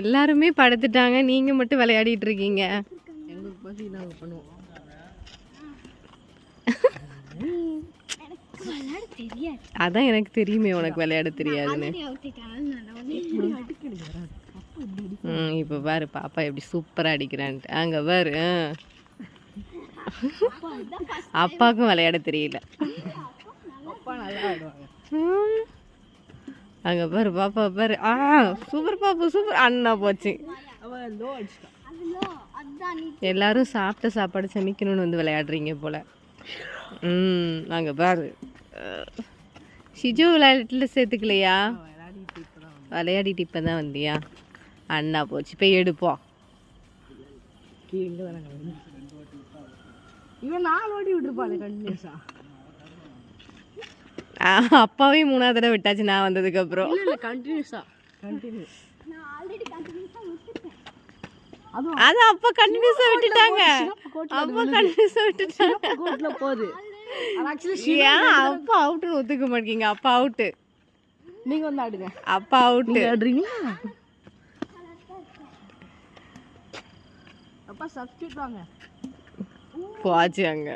எல்லாருமே படுத்துட்டாங்க, நீங்க மட்டும் விளையாடிட்டு இருக்கீங்க. எங்களுக்கு பசி நாங்கள் பண்ணுவோம். அதான் எனக்கு தெரியுமே உனக்கு விளையாட தெரியாதுன்னு. இப்போ பாரு பாப்பா எப்படி சூப்பரா அடிக்கிறான்ட்டு. அங்க பாரு அப்பாவுக்கும் விளையாட தெரியல. அங்க பாரு பாப்பா பாரு. சூப்பர் பாப்பா சூப்பர். அண்ணா போச்சு. எல்லாரும் சாப்பிட்ட சாப்பாடு சமைக்கணும்னு வந்து விளையாடுறீங்க போல. அங்க பாரு ஷிஜு விளையாட்டுல சேர்த்துக்கலையா? விளையாடிட்டு இப்பதான் வந்தியா? அண்ணா போச்சு. போய் எடுப்போம். இவன் 4 ஓடி விட்டுருப்பாளே கண்டினியூஸா. அப்பாவே 3ஆவது தடவை விட்டாச்சு நான் வந்ததுக்கு அப்புறம். கண்டினியூஸா அது அப்பா கண்டினியூஸா விட்டுட்டாங்க. அப்பா கண்டினியூஸா விட்டுட்டாங்க. கோட்ல போகுது. ஏன் அப்பா அவுட்னு ஒத்துக்க மாட்டீங்க? அப்பா அவுட்டு. நீங்க வந்து ஆடுங்க. அப்பா அவுட்டு. ஆடுறீங்களா? அப்பா சப்ஸ்டிட்யூட் வாங்க. போச்சு அங்க.